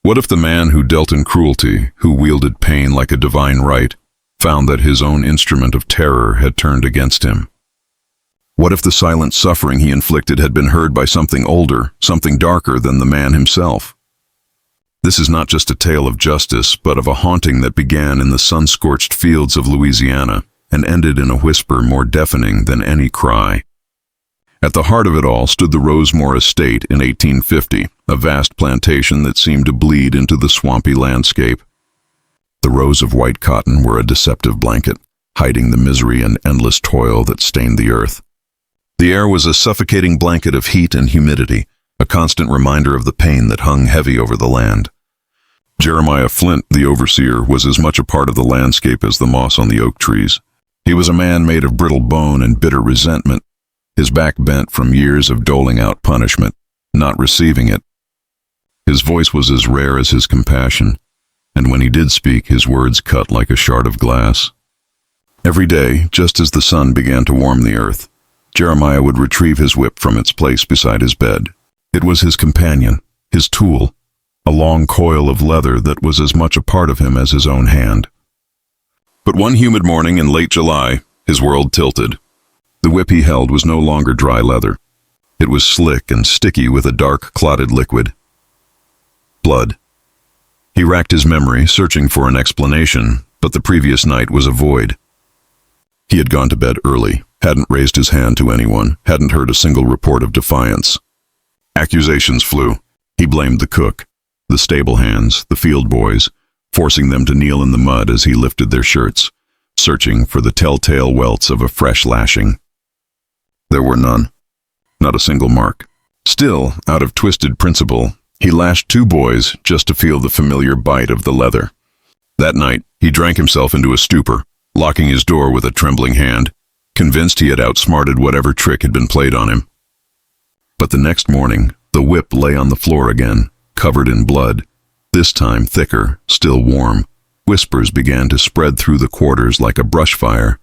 What if the man who dealt in cruelty, who wielded pain like a divine right, found that his own instrument of terror had turned against him? What if the silent suffering he inflicted had been heard by something older, something darker than the man himself? This is not just a tale of justice, but of a haunting that began in the sun-scorched fields of Louisiana and ended in a whisper more deafening than any cry. At the heart of it all stood the Rosemore Estate in 1850, a vast plantation that seemed to bleed into the swampy landscape. The rows of white cotton were a deceptive blanket, hiding the misery and endless toil that stained the earth. The air was a suffocating blanket of heat and humidity, a constant reminder of the pain that hung heavy over the land. Jeremiah Flint, the overseer, was as much a part of the landscape as the moss on the oak trees. He was a man made of brittle bone and bitter resentment, his back bent from years of doling out punishment, not receiving it. His voice was as rare as his compassion, and when he did speak, his words cut like a shard of glass. Every day, just as the sun began to warm the earth, Jeremiah would retrieve his whip from its place beside his bed. It was his companion, his tool, a long coil of leather that was as much a part of him as his own hand. But one humid morning in late July, his world tilted. The whip he held was no longer dry leather. It was slick and sticky with a dark, clotted liquid. Blood. He racked his memory, searching for an explanation, but the previous night was a void. He had gone to bed early, hadn't raised his hand to anyone, hadn't heard a single report of defiance. Accusations flew. He blamed the cook, the stable hands, the field boys, forcing them to kneel in the mud as he lifted their shirts, searching for the telltale welts of a fresh lashing. There were none. Not a single mark. Still, out of twisted principle, he lashed 2 boys just to feel the familiar bite of the leather. That night, he drank himself into a stupor, locking his door with a trembling hand, convinced he had outsmarted whatever trick had been played on him. But the next morning, the whip lay on the floor again, covered in blood, this time thicker, still warm. Whispers began to spread through the quarters like a brush fire.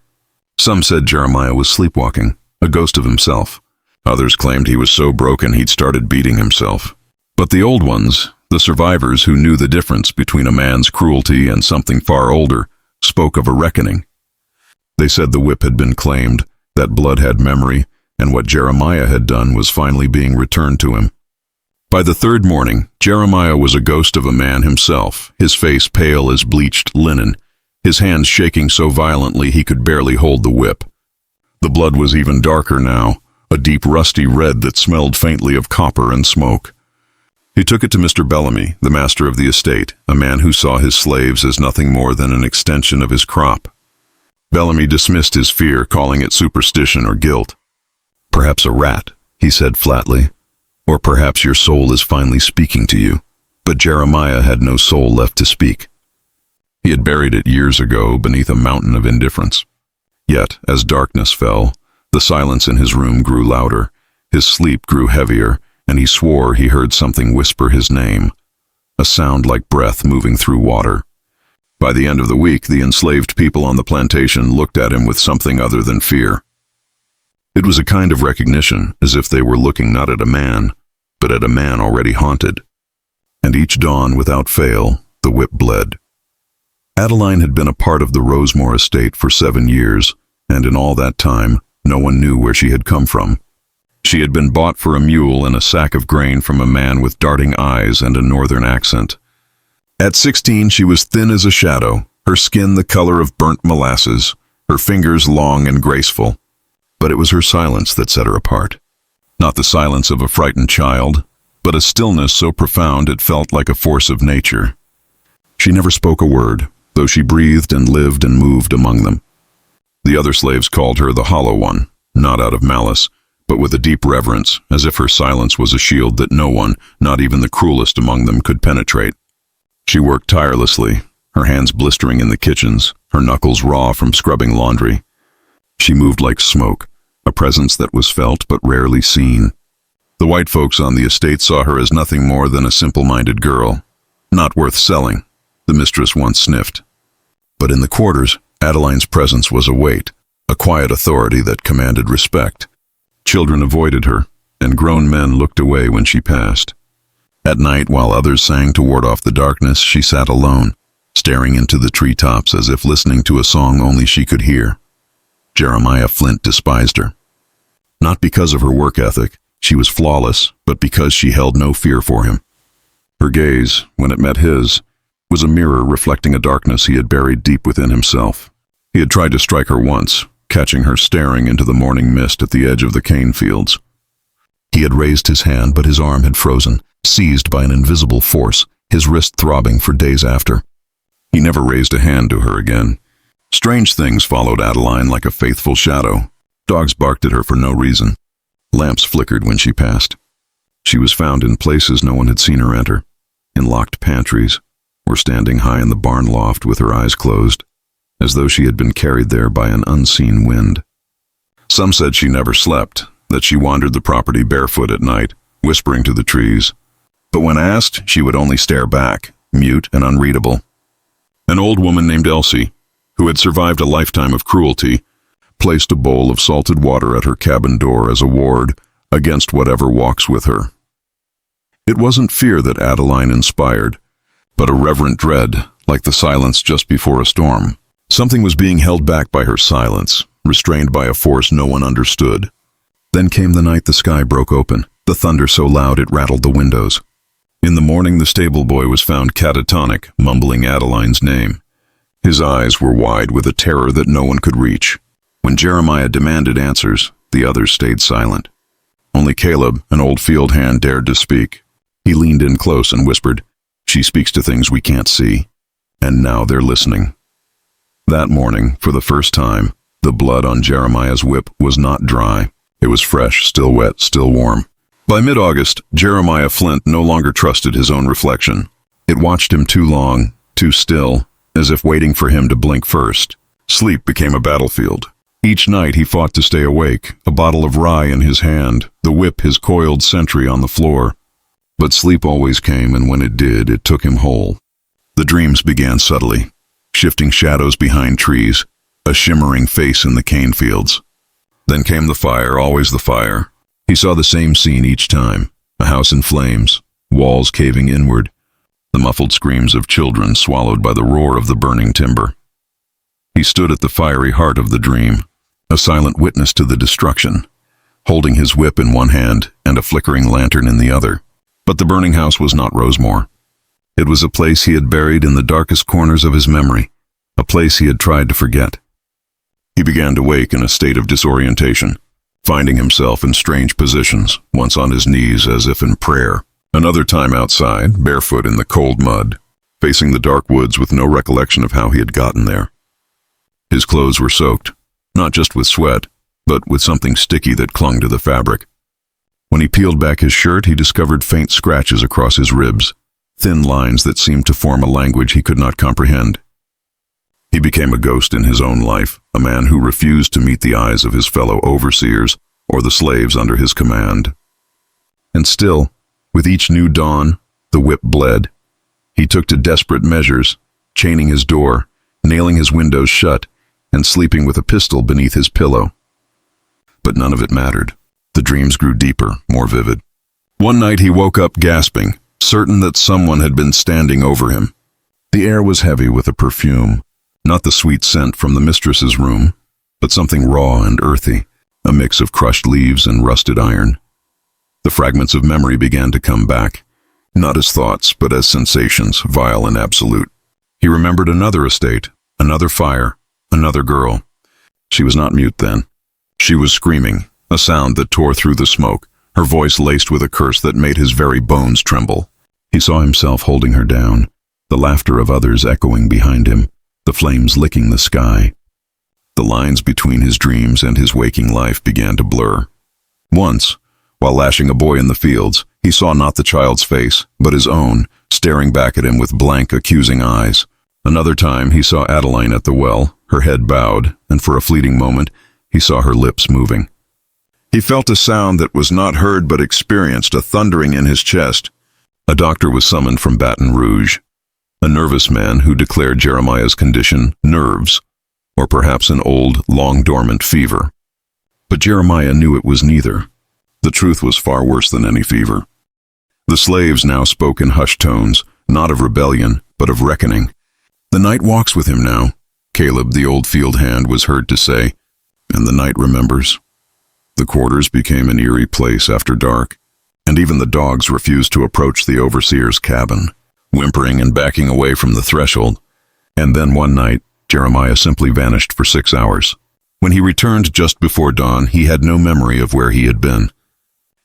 Some said Jeremiah was sleepwalking, a ghost of himself. Others claimed he was so broken he'd started beating himself. But the old ones, the survivors who knew the difference between a man's cruelty and something far older, spoke of a reckoning. They said the whip had been claimed, that blood had memory, and what Jeremiah had done was finally being returned to him. By the 3rd morning, Jeremiah was a ghost of a man himself, his face pale as bleached linen, his hands shaking so violently he could barely hold the whip. The blood was even darker now, a deep rusty red that smelled faintly of copper and smoke. He took it to Mr. Bellamy, the master of the estate, a man who saw his slaves as nothing more than an extension of his crop. Bellamy dismissed his fear, calling it superstition or guilt. "Perhaps a rat," he said flatly. "Or perhaps your soul is finally speaking to you." But Jeremiah had no soul left to speak. He had buried it years ago beneath a mountain of indifference. Yet, as darkness fell, the silence in his room grew louder, his sleep grew heavier, and he swore he heard something whisper his name, a sound like breath moving through water. By the end of the week, the enslaved people on the plantation looked at him with something other than fear. It was a kind of recognition, as if they were looking not at a man, but at a man already haunted. And each dawn, without fail, the whip bled. Adeline had been a part of the Rosemore estate for 7 years, and in all that time, no one knew where she had come from. She had been bought for a mule and a sack of grain from a man with darting eyes and a northern accent. At 16, she was thin as a shadow, her skin the color of burnt molasses, her fingers long and graceful. But it was her silence that set her apart. Not the silence of a frightened child, but a stillness so profound it felt like a force of nature. She never spoke a word, though she breathed and lived and moved among them. The other slaves called her the Hollow One, not out of malice, but with a deep reverence, as if her silence was a shield that no one, not even the cruelest among them, could penetrate. She worked tirelessly, her hands blistering in the kitchens, her knuckles raw from scrubbing laundry. She moved like smoke, a presence that was felt but rarely seen. The white folks on the estate saw her as nothing more than a simple-minded girl, not worth selling, the mistress once sniffed. But in the quarters, Adeline's presence was a weight, a quiet authority that commanded respect. Children avoided her, and grown men looked away when she passed. At night, while others sang to ward off the darkness, she sat alone, staring into the treetops as if listening to a song only she could hear. Jeremiah Flint despised her. Not because of her work ethic, she was flawless, but because she held no fear for him. Her gaze, when it met his, was a mirror reflecting a darkness he had buried deep within himself. He had tried to strike her once, catching her staring into the morning mist at the edge of the cane fields. He had raised his hand, but his arm had frozen, seized by an invisible force, his wrist throbbing for days after. He never raised a hand to her again. Strange things followed Adeline like a faithful shadow. Dogs barked at her for no reason. Lamps flickered when she passed. She was found in places no one had seen her enter, in locked pantries, or standing high in the barn loft with her eyes closed, as though she had been carried there by an unseen wind. Some said she never slept, that she wandered the property barefoot at night, whispering to the trees. But when asked, she would only stare back, mute and unreadable. An old woman named Elsie, who had survived a lifetime of cruelty, placed a bowl of salted water at her cabin door as a ward against whatever walks with her. It wasn't fear that Adeline inspired, but a reverent dread, like the silence just before a storm. Something was being held back by her silence, restrained by a force no one understood. Then came the night the sky broke open, the thunder so loud it rattled the windows. In the morning the stable boy was found catatonic, mumbling Adeline's name. His eyes were wide with a terror that no one could reach. When Jeremiah demanded answers, the others stayed silent. Only Caleb, an old field hand, dared to speak. He leaned in close and whispered, "She speaks to things we can't see." And now they're listening. That morning, for the first time, the blood on Jeremiah's whip was not dry. It was fresh, still wet, still warm. By mid-August, Jeremiah Flint no longer trusted his own reflection. It watched him too long, too still, as if waiting for him to blink first. Sleep became a battlefield. Each night he fought to stay awake, a bottle of rye in his hand, the whip his coiled sentry on the floor. But sleep always came, and when it did, it took him whole. The dreams began subtly, shifting shadows behind trees, a shimmering face in the cane fields. Then came the fire, always the fire. He saw the same scene each time, a house in flames, walls caving inward, the muffled screams of children swallowed by the roar of the burning timber. He stood at the fiery heart of the dream, a silent witness to the destruction, holding his whip in one hand and a flickering lantern in the other. But the burning house was not Rosemore. It was a place he had buried in the darkest corners of his memory, a place he had tried to forget. He began to wake in a state of disorientation, finding himself in strange positions, once on his knees as if in prayer, another time outside, barefoot in the cold mud, facing the dark woods with no recollection of how he had gotten there. His clothes were soaked, not just with sweat, but with something sticky that clung to the fabric. When he peeled back his shirt, he discovered faint scratches across his ribs, thin lines that seemed to form a language he could not comprehend. He became a ghost in his own life, a man who refused to meet the eyes of his fellow overseers or the slaves under his command. And still, with each new dawn, the whip bled. He took to desperate measures, chaining his door, nailing his windows shut, and sleeping with a pistol beneath his pillow. But none of it mattered. The dreams grew deeper, more vivid. One night he woke up gasping, certain that someone had been standing over him. The air was heavy with a perfume, not the sweet scent from the mistress's room, but something raw and earthy, a mix of crushed leaves and rusted iron. The fragments of memory began to come back, not as thoughts, but as sensations, vile and absolute. He remembered another estate, another fire, another girl. She was not mute then. She was screaming, a sound that tore through the smoke, her voice laced with a curse that made his very bones tremble. He saw himself holding her down, the laughter of others echoing behind him, the flames licking the sky. The lines between his dreams and his waking life began to blur. Once, while lashing a boy in the fields, he saw not the child's face, but his own, staring back at him with blank, accusing eyes. Another time he saw Adeline at the well, her head bowed, and for a fleeting moment he saw her lips moving. He felt a sound that was not heard but experienced, a thundering in his chest. A doctor was summoned from Baton Rouge, a nervous man who declared Jeremiah's condition nerves, or perhaps an old, long-dormant fever. But Jeremiah knew it was neither. The truth was far worse than any fever. The slaves now spoke in hushed tones, not of rebellion, but of reckoning. "The night walks with him now," Caleb, the old field hand, was heard to say, "and the night remembers." The quarters became an eerie place after dark, and even the dogs refused to approach the overseer's cabin, whimpering and backing away from the threshold. And then one night, Jeremiah simply vanished for 6 hours. When he returned just before dawn, he had no memory of where he had been.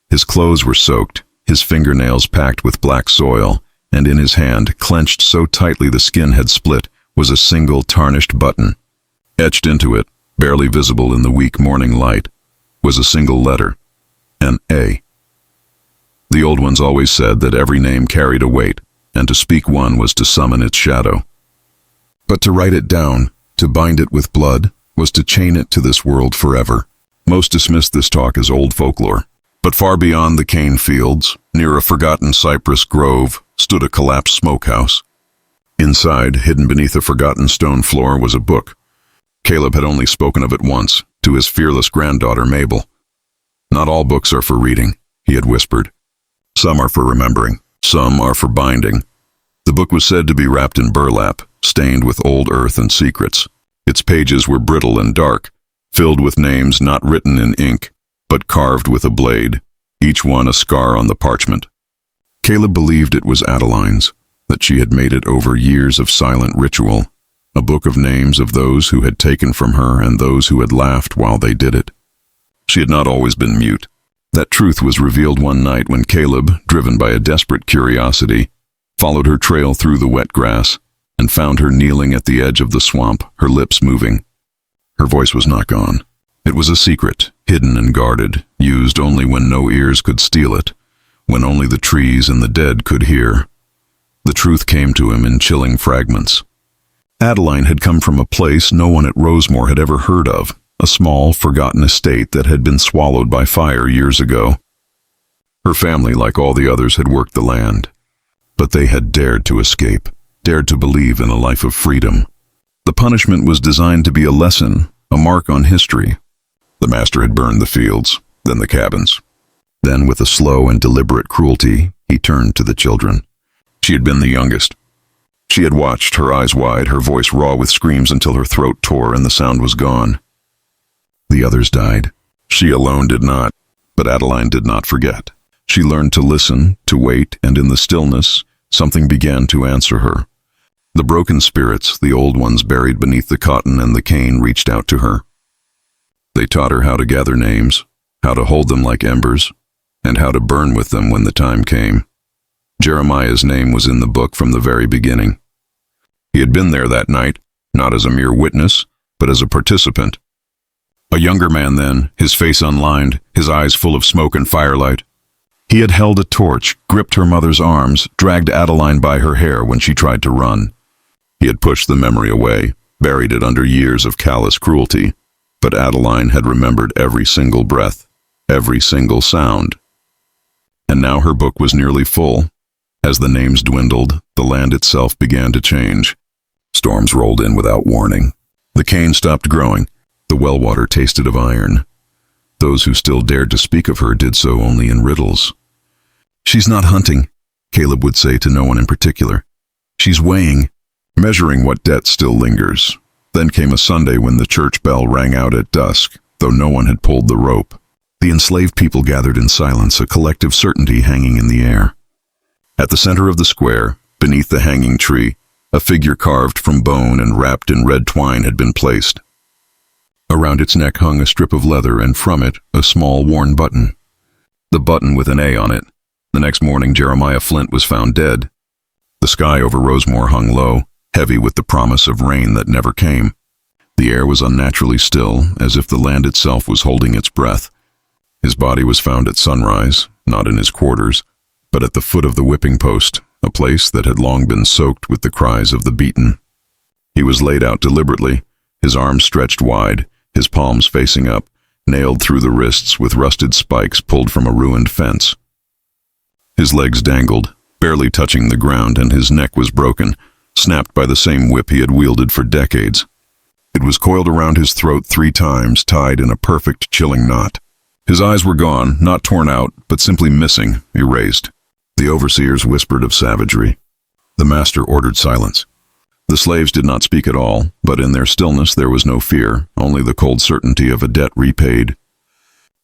His clothes were soaked, his fingernails packed with black soil, and in his hand, clenched so tightly the skin had split, was a single tarnished button. Etched into it, barely visible in the weak morning light, was a single letter, an A. The old ones always said that every name carried a weight, and to speak one was to summon its shadow. But to write it down, to bind it with blood, was to chain it to this world forever. Most dismissed this talk as old folklore. But far beyond the cane fields, near a forgotten cypress grove, stood a collapsed smokehouse. Inside, hidden beneath a forgotten stone floor, was a book. Caleb had only spoken of it once, to his fearless granddaughter Mabel. "Not all books are for reading," he had whispered. "Some are for remembering, some are for binding." The book was said to be wrapped in burlap, stained with old earth and secrets. Its pages were brittle and dark, filled with names not written in ink, but carved with a blade, each one a scar on the parchment. Caleb believed it was Adeline's, that she had made it over years of silent ritual, a book of names of those who had taken from her and those who had laughed while they did it. She had not always been mute. That truth was revealed one night when Caleb, driven by a desperate curiosity, followed her trail through the wet grass and found her kneeling at the edge of the swamp, her lips moving. Her voice was not gone. It was a secret, hidden and guarded, used only when no ears could steal it, when only the trees and the dead could hear. The truth came to him in chilling fragments. Adeline had come from a place no one at Rosemore had ever heard of, a small, forgotten estate that had been swallowed by fire years ago. Her family, like all the others, had worked the land, but they had dared to escape, dared to believe in a life of freedom. The punishment was designed to be a lesson, a mark on history. The master had burned the fields, then the cabins. Then, with a slow and deliberate cruelty, he turned to the children. She had been the youngest. She had watched, her eyes wide, her voice raw with screams until her throat tore and the sound was gone. The others died. She alone did not, but Adeline did not forget. She learned to listen, to wait, and in the stillness, something began to answer her. The broken spirits, the old ones buried beneath the cotton and the cane, reached out to her. They taught her how to gather names, how to hold them like embers, and how to burn with them when the time came. Jeremiah's name was in the book from the very beginning. He had been there that night, not as a mere witness, but as a participant. A younger man then, his face unlined, his eyes full of smoke and firelight. He had held a torch, gripped her mother's arms, dragged Adeline by her hair when she tried to run. He had pushed the memory away, buried it under years of callous cruelty, but Adeline had remembered every single breath, every single sound. And now her book was nearly full. As the names dwindled, the land itself began to change. Storms rolled in without warning. The cane stopped growing. The well water tasted of iron. Those who still dared to speak of her did so only in riddles. "She's not hunting," Caleb would say to no one in particular. "She's weighing, measuring what debt still lingers." Then came a Sunday when the church bell rang out at dusk, though no one had pulled the rope. The enslaved people gathered in silence, a collective certainty hanging in the air. At the center of the square, beneath the hanging tree, a figure carved from bone and wrapped in red twine had been placed. Around its neck hung a strip of leather, and from it a small worn button. The button with an A on it. The next morning Jeremiah Flint was found dead. The sky over Rosemore hung low, heavy with the promise of rain that never came. The air was unnaturally still, as if the land itself was holding its breath. His body was found at sunrise, not in his quarters, but at the foot of the whipping post, a place that had long been soaked with the cries of the beaten. He was laid out deliberately, his arms stretched wide, his palms facing up, nailed through the wrists with rusted spikes pulled from a ruined fence. His legs dangled, barely touching the ground, and his neck was broken, snapped by the same whip he had wielded for decades. It was coiled around his throat 3 times, tied in a perfect, chilling knot. His eyes were gone, not torn out, but simply missing, erased. The overseers whispered of savagery. The master ordered silence. The slaves did not speak at all, but in their stillness there was no fear, only the cold certainty of a debt repaid.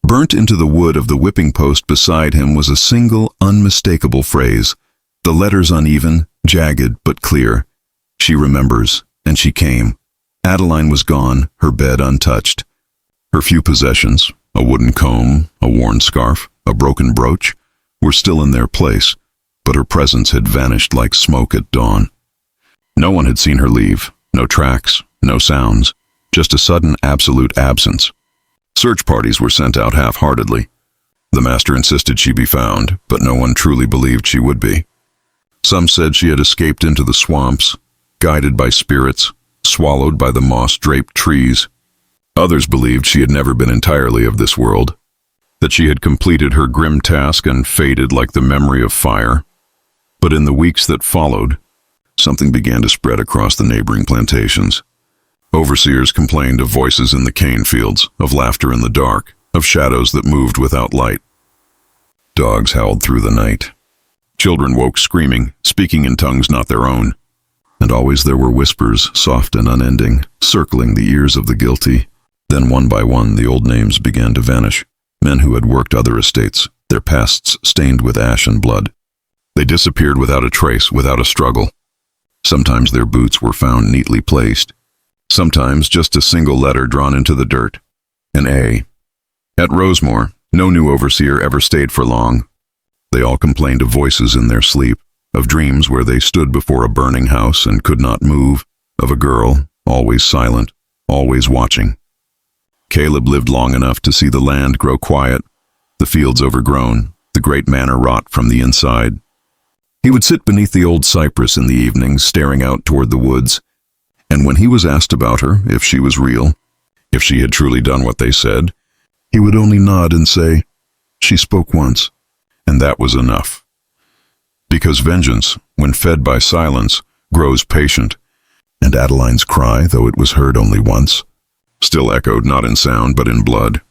Burnt into the wood of the whipping post beside him was a single, unmistakable phrase, the letters uneven, jagged, but clear. She remembers, and she came. Adeline was gone, her bed untouched. Her few possessions, a wooden comb, a worn scarf, a broken brooch, were still in their place, but her presence had vanished like smoke at dawn. No one had seen her leave, no tracks, no sounds, just a sudden absolute absence. Search parties were sent out half-heartedly. The master insisted she be found, but no one truly believed she would be. Some said she had escaped into the swamps, guided by spirits, swallowed by the moss-draped trees. Others believed she had never been entirely of this world, that she had completed her grim task and faded like the memory of fire. But in the weeks that followed, something began to spread across the neighboring plantations. Overseers complained of voices in the cane fields, of laughter in the dark, of shadows that moved without light. Dogs howled through the night. Children woke screaming, speaking in tongues not their own. And always there were whispers, soft and unending, circling the ears of the guilty. Then one by one the old names began to vanish. Men who had worked other estates, their pasts stained with ash and blood. They disappeared without a trace, without a struggle. Sometimes their boots were found neatly placed. Sometimes just a single letter drawn into the dirt. An A. At Rosemore, no new overseer ever stayed for long. They all complained of voices in their sleep, of dreams where they stood before a burning house and could not move, of a girl, always silent, always watching. Caleb lived long enough to see the land grow quiet, the fields overgrown, the great manor rot from the inside. He would sit beneath the old cypress in the evenings, staring out toward the woods, and when he was asked about her, if she was real, if she had truly done what they said, he would only nod and say, "She spoke once," and that was enough. Because vengeance, when fed by silence, grows patient, and Adeline's cry, though it was heard only once, still echoed not in sound but in blood.